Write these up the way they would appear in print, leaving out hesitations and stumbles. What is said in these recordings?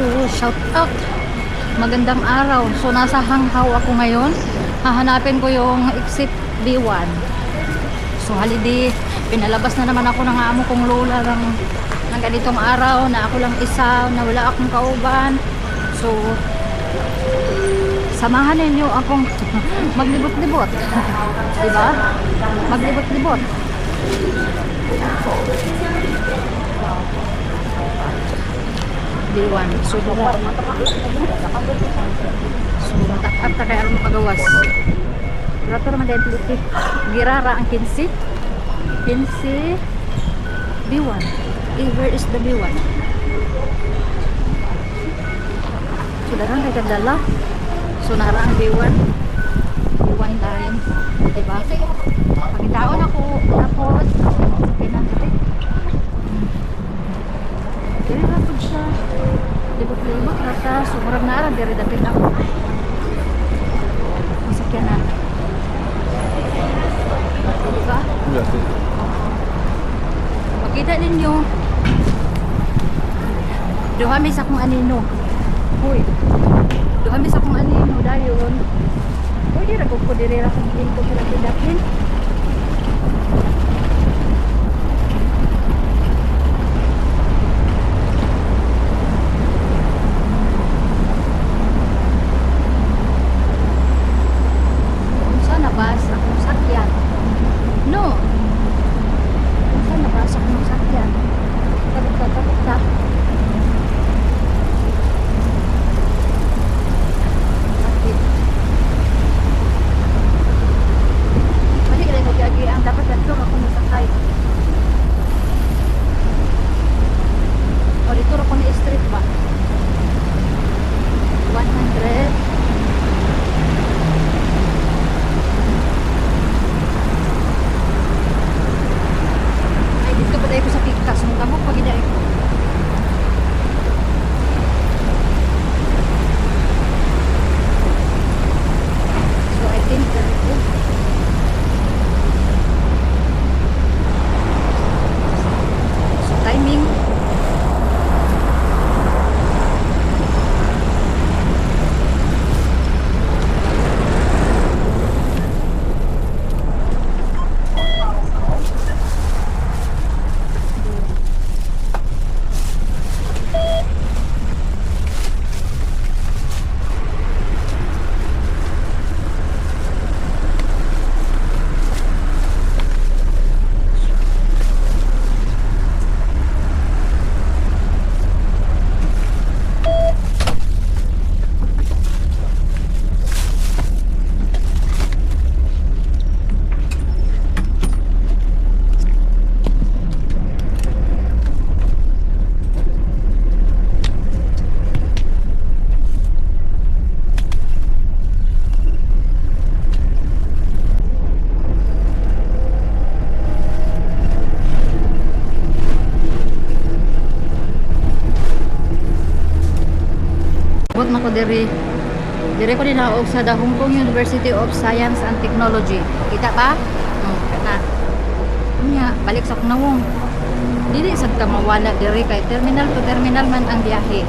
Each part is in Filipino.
So, shout out. Magandang araw. So, nasa Hanghaw ako ngayon. Hahanapin ko yung exit B1. So, holiday. Pinalabas na naman ako ng amo kong lola ng ganitong araw na ako lang isa, na wala akong kauban. So, samahan ninyo akong maglibot-libot. Diba? Maglibot-libot. B1. So, at kaya alam pagawas. Rato naman dahil pliti. Girara ang 15. 15 B1. Where is the B1? So, darang kay kadala. So, nara ang B1. B1 line. Diba? Pagkitaon ako. Tapos, kinanti. Diri na po siya. Libot-libot rata. So, murag na aran. Diri dapit ako. Masakyan na. Diba? Makita ninyo. Duhamis akong anino. Uy. Duhamis akong anino. Dayon. Uy, di ragog ko. Diri rakong pinto sila pindakin. Dire ko din naog sa The Hong Kong University of Science and Technology. Kita ba? Kana. Unya, balik sa kunawong. Dili sad ka mawala dire kay terminal to terminal man ang biyahe.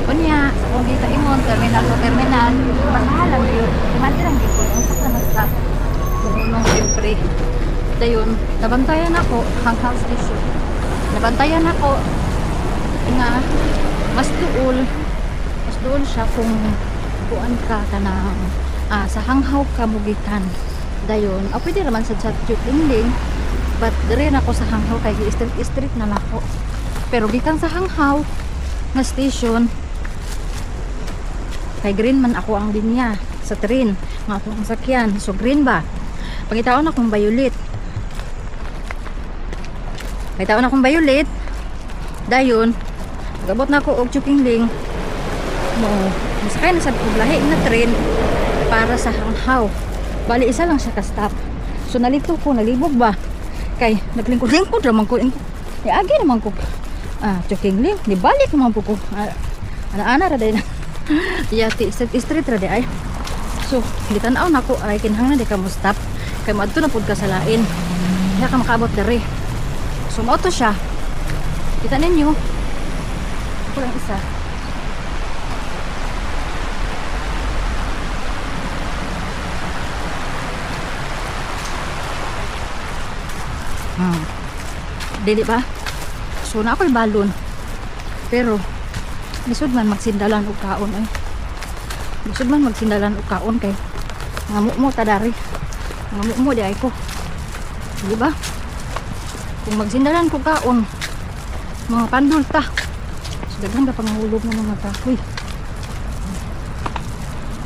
Unya, sa kung kita imon terminal to terminal, bahala gyud. Imali lang gyud kung sa basta. Nung siyempre. Dayon, nabantayan ako Hanghaw Station. Nabantayan ako nga mas doon siya kung kuan ka kanang sa Hanghaw ka mugikan. Dayon, pwede naman sa chat Lingling, but dire na ako sa Hanghaw kay street na nako. Pero gikan sa Hanghaw nga station kay green man ako ang linya sa train nga akong sakyan. So green ba? Pagitaon akong violet. Pagitaon akong violet. Dayon, gabot na ako og Chukingling. Masakay na sa lahi na train para sa Hanghaw. Bali isa lang siya ka-stop. So nalito ko, nalibog ba? Kay naglingkod-lingkod naman ko. Agi naman ko. Chukingling, nibalik naman po ko. Ana-ana ra day na. Yati street ra day ay. So, gitanaw na ko ay kinahanglan di ka mo stop. Kay moadto na pud ka sa lain. Kaya ka makaabot diri. So mo to siya. Kita ninyo. Ako lang isa. Hmm. Dili ba? So na ako'y balon. Pero lisod man magsindalan og kaon ay. Lisod man magsindalan og kaon kay ngamuk mo ta dari. Ngamuk mo di ay ko. Di ba? Kung magsindalan ko kaon, mga pandul ta. So daghan ka pangahulog ng mga kahoy.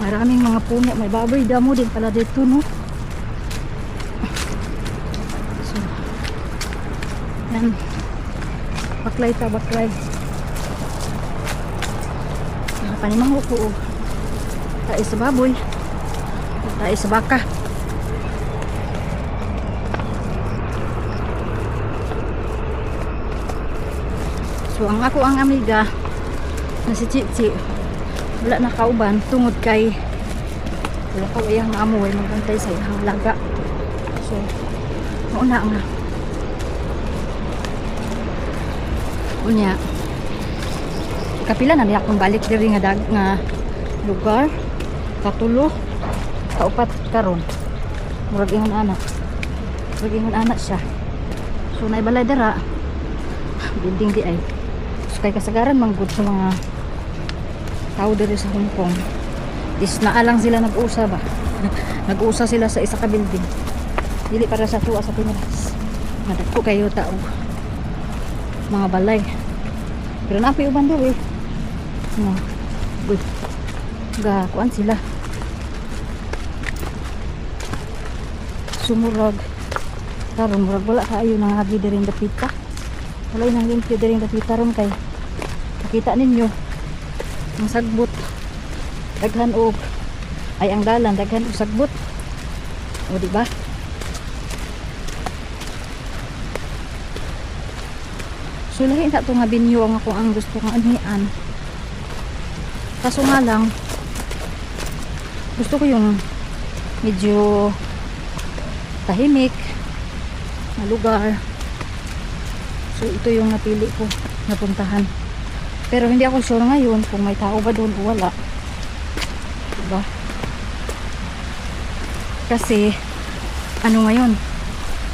Maraming mga puno, may baboy damo din pala dito, no? So, yan. Baklay ta, baklay. Panimang upo, tayo sa baboy, tayo sa baka. So, ang ako ang amiga, na si Chichi, wala na kauban tungod kay wala ko iyang amoy magantay sa iyang laga. So mauna nga unya kapila na niya akong balik diri nga nga lugar katulo kaupat karon murag ingon anak siya. So naibalay dara building di ay so kay kasagaran manggod sa mga tao dito sa Hong Kong is naalang sila nag-usa ba nag-usa sila sa isa ka building dili para sa tuwa sa Pinas madagko kayo tao mga balay pero napi uban daw eh no good ga kuan sila sumurag karon murag wala kaayo nang hagi diri dapita wala nang limpyo diri dapita ron kay nakita ninyo ang sagbot daghan og ay ang dalan daghan og sagbot o di ba so lahi ta to nga binyo ang ako ang gusto kong anhian kaso nga lang gusto ko yung medyo tahimik na lugar so ito yung napili ko napuntahan. Pero hindi ako sure ngayon kung may tao ba doon o wala. Diba? Kasi, ano ngayon?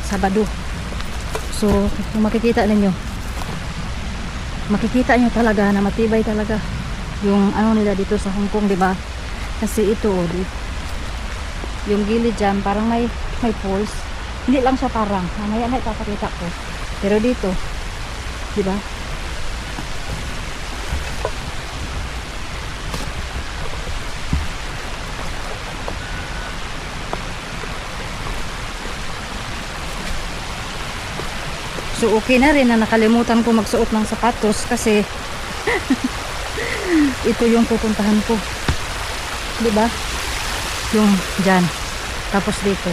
Sabado. So, kung makikita nyo talaga na matibay talaga yung ano nila dito sa Hong Kong, diba? Kasi ito, yung gilid dyan, parang may poles. Hindi lang siya parang. Mamaya na ipapakita ko. Pero dito, diba? So okay na rin na nakalimutan ko magsuot ng sapatos kasi ito yung pupuntahan ko. 'Di ba? Yung diyan. Tapos dito.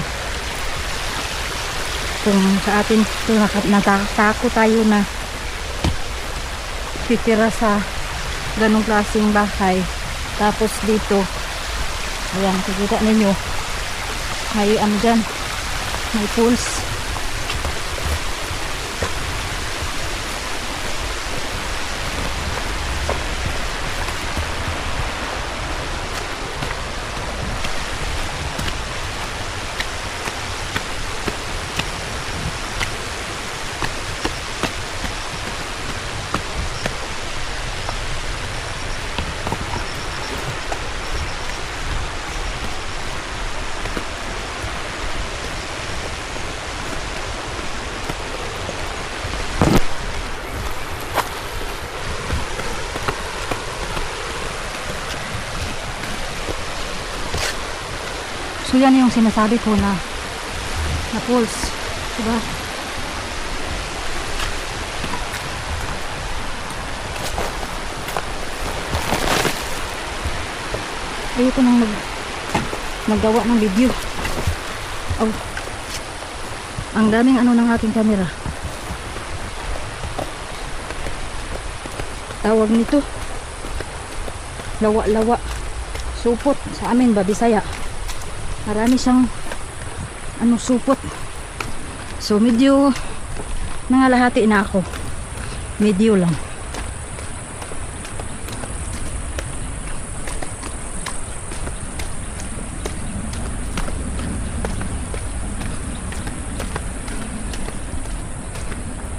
Kung sa atin natakot tayo na titira sa ganung klaseng bahay. Tapos dito ayan, kikita ninyo may dyan may pools. So yan yung sinasabi ko na pulse, diba? Ayoko nang maggawa ng video. Oh, ang daming ano ng aking camera. Tawag nito lawa-lawa, supot sa amin ba Bisaya. Marami siyang supot. So medyo nangalahati na ako. Medyo lang.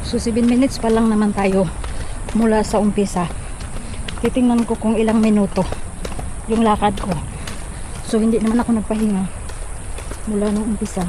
So 7 minutes pa lang naman tayo mula sa umpisa. Titingnan ko kung ilang minuto yung lakad ko. So hindi naman ako nagpahinga mula nung umpisa.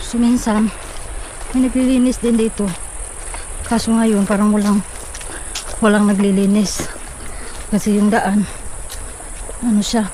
So minsan may naglilinis din dito, kaso ngayon parang walang naglilinis kasi yung daan ano siya,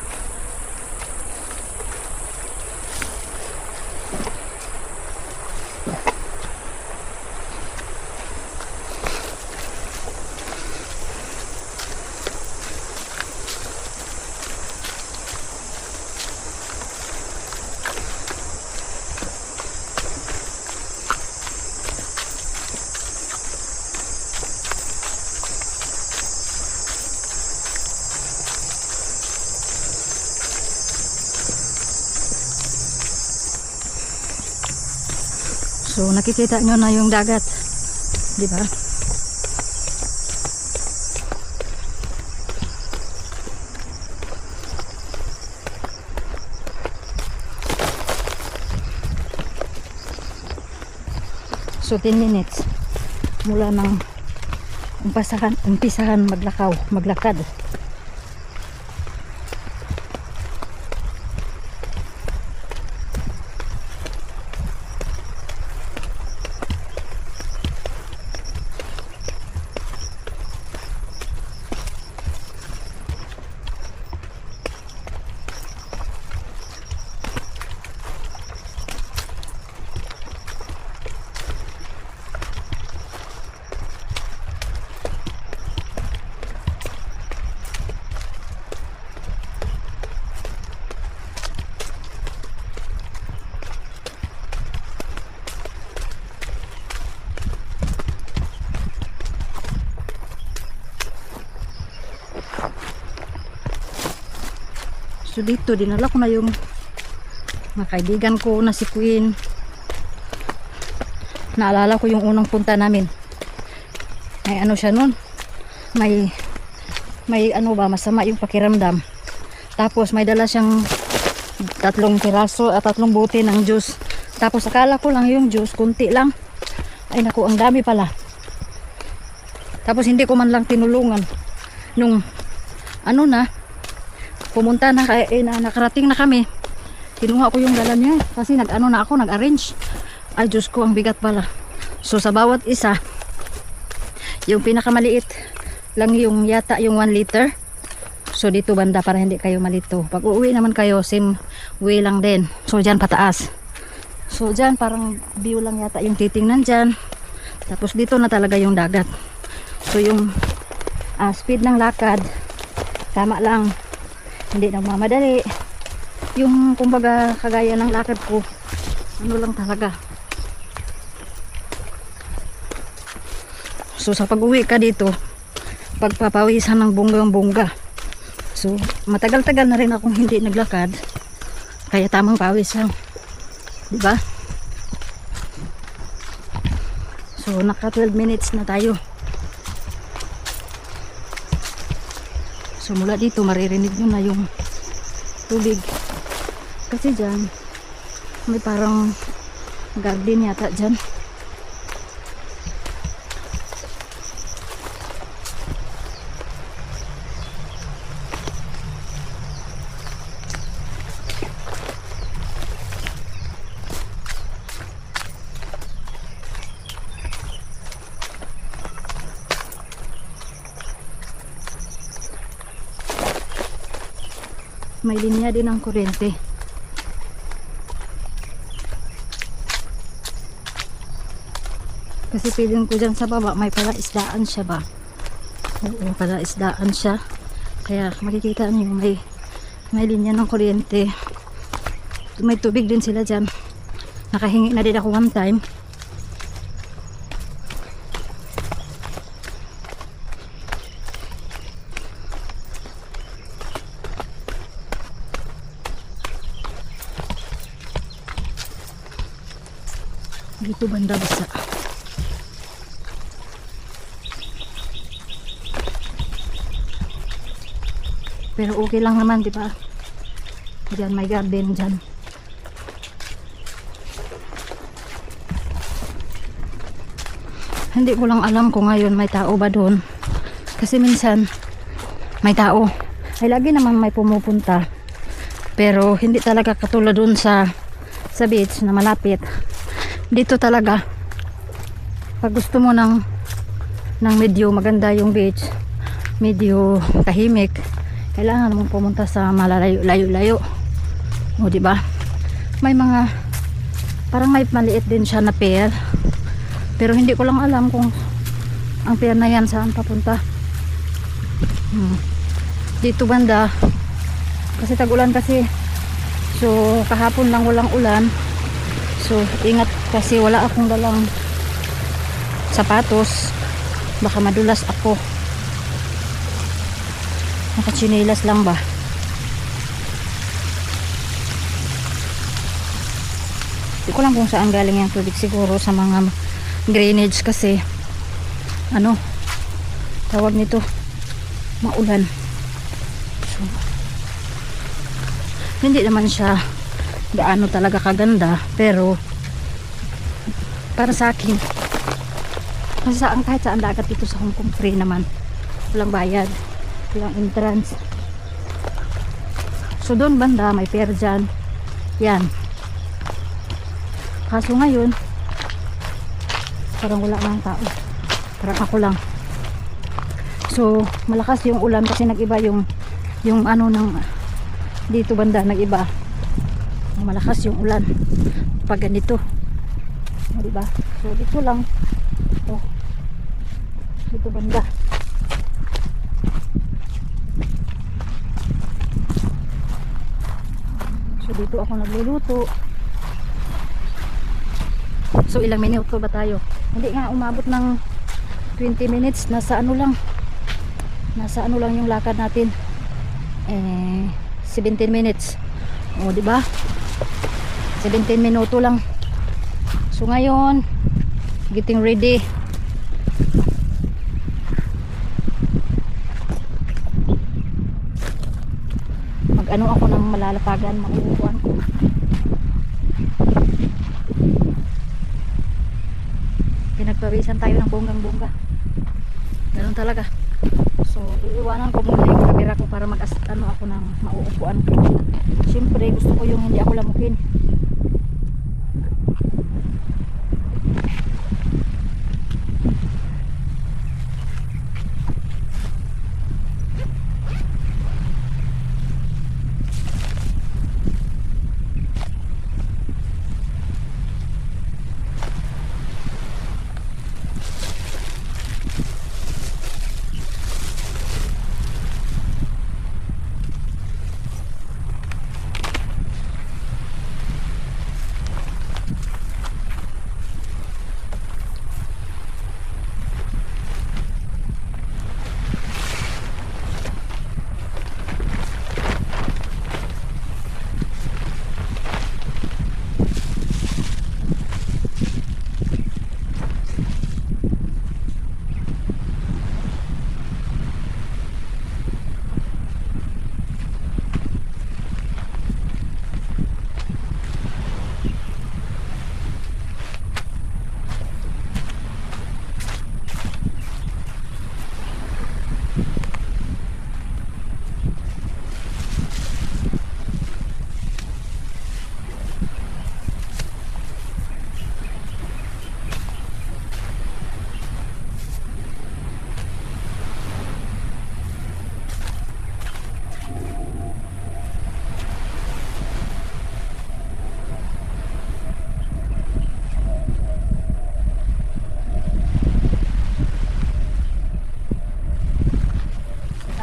so nakikita nyo na yung dagat, di ba? So 10 minutes mula ng umpisahan maglakad. So dito dinala ko na yung mga kaibigan ko na si Queen. Naalala ko yung unang punta namin. May ano siya nun, may ano ba, masama yung pakiramdam. Tapos may dala siyang 3 piraso at 3 bote ng juice. Tapos akala ko lang yung juice kunti lang. Ay naku, ang dami pala. Tapos hindi ko man lang tinulungan nung ano na pumunta na, nakarating na kami. Kinuha ko yung dala niya kasi nag-arrange. Ay Diyos ko, ang bigat pala. So sa bawat isa, yung pinakamaliit lang yung yata yung 1 liter. So dito banda para hindi kayo malito. Pag uuwi naman kayo, same way lang din. So dyan pataas. So dyan parang view lang yata yung titingnan dyan. Tapos dito na talaga yung dagat. So yung speed ng lakad, tama lang. Hindi na mamadali. Yung kumbaga kagaya ng lakad ko, ano lang talaga. So sa pag-uwi ka dito, pagpapawisan ng bonggang-bongga. So matagal-tagal na rin akong hindi naglakad. Kaya tamang pawis lang. Diba? So naka 12 minutes na tayo. So mula dito maririnig nyo na yung tubig. Kasi dyan may parang garden yata dyan. May linya din ang kuryente. Kasi feeling ko dyan sa baba may palaisdaan siya ba? Oo, palaisdaan siya. Kaya makikita niyo may linya ng kuryente. May tubig din sila dyan. Nakahingi na din ako one time. Dito banda basa. Pero okay lang naman, di ba? Diyan may garden dyan. Hindi ko lang alam kung ngayon may tao ba doon. Kasi minsan may tao. Ay lagi naman may pumupunta. Pero hindi talaga katulad doon sa beach na malapit. Dito talaga pag gusto mo ng medyo maganda yung beach, medyo tahimik, kailangan mo pumunta sa malayo-layo. O di ba? May mga parang may maliit din siya na pier. Pero hindi ko lang alam kung ang pier na yan saan papunta. Dito banda kasi tag-ulan kasi. So kahapon lang walang ulan. So ingat kasi wala akong dalang sapatos. Baka madulas ako. Nakatsinilas lang ba? Hindi ko lang kung saan galing yung tubig, siguro sa mga drainage kasi ano tawag nito, maulan. So, hindi naman siya gaano talaga kaganda, pero para sa akin kasi kahit saan dagat dito sa Hong Kong free naman, walang bayad, walang entrance. So doon banda may pier dyan yan. Kaso ngayon parang wala nang tao, parang ako lang. So malakas yung ulan kasi nag-iba yung ano ng dito banda, nag-iba, malakas yung ulan pag ganito, diba? So dito lang, dito banda. So dito ako nagluluto. So ilang minuto ba tayo? Hindi nga umabot ng 20 minutes. Nasa ano lang yung lakad natin. 17 minutes. O di ba? 17 minuto lang. So ngayon, getting ready. Mag-ano ako ng malalapagan, makukuhan ko. Pinagpawisan tayo ng bonggang-bongga. Ganun talaga. So, iiwanan ko muna yung camera ko para ano ako ng mauupuan ko. Siyempre, gusto ko yung hindi ako lamukin.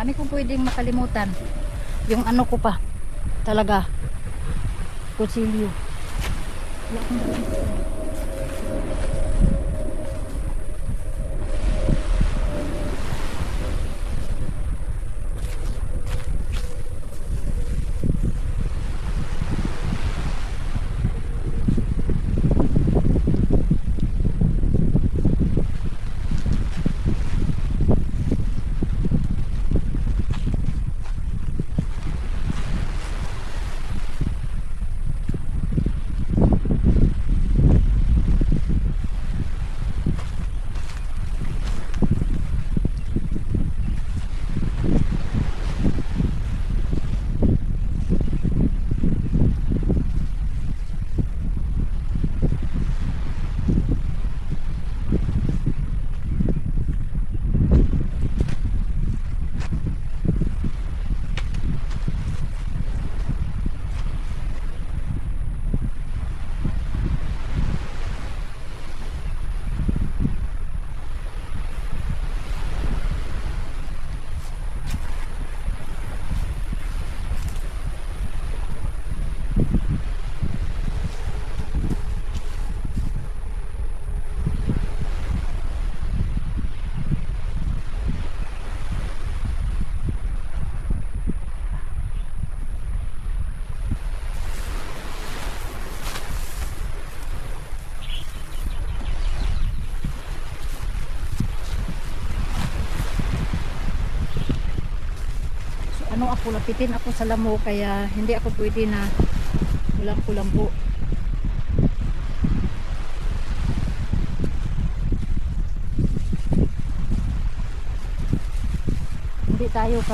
Dami kong pwedeng makalimutan. Yung ano ko pa talaga, kutsilyo. Wala akong dalang. ano ako, lapitin ako sa lamok, kaya hindi ako pwede na walang kulambo. Hindi tayo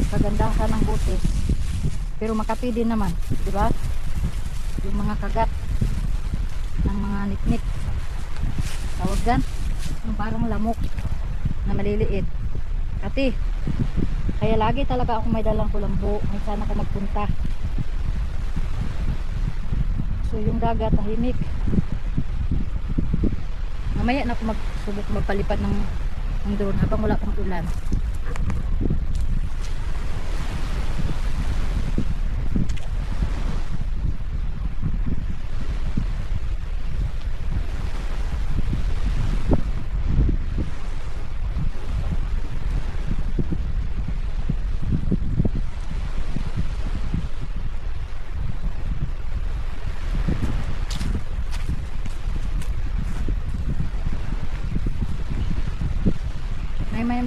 kagandahan ng boses, pero Makati din naman, di ba? Yung mga kagat ng mga niknik, tawag dyan, yung parang lamok na maliliit. Kati, kaya lagi talaga ako may dalang kulambo, may sana ako magpunta. So yung dagat tahimik. Mamaya na ako magsubok magpalipad ng drone habang wala pang ulan.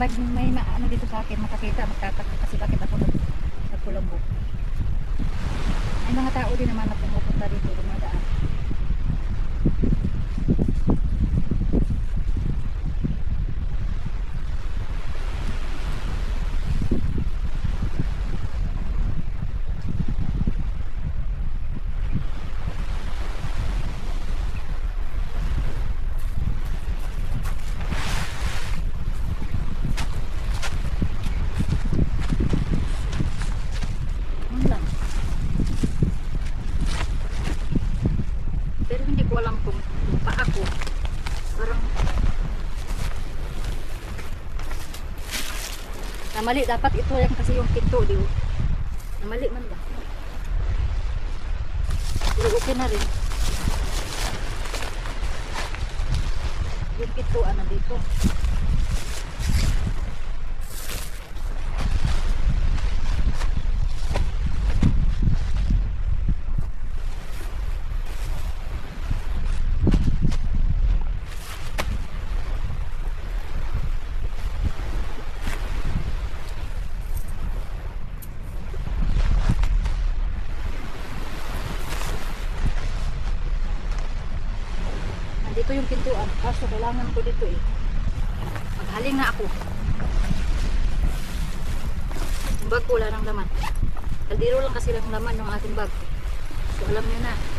May ano dito sa akin, makakita, magtataka kasi bakit ako nagkulambo. May mga tao din naman na pumupunta dito, dumadaan. Pero hindi ko alam kung paa ko parang namali, dapat ito yan kasi yung pinto di ba? Namali man ba? Pero okay na rin yung pintuan na dito. Dito yung pintuan, kaso kailangan ko dito eh. Maghaling na ako. Yung bag ko wala ng laman. Kaldero lang kasi lang laman yung ating bag. So alam nyo na.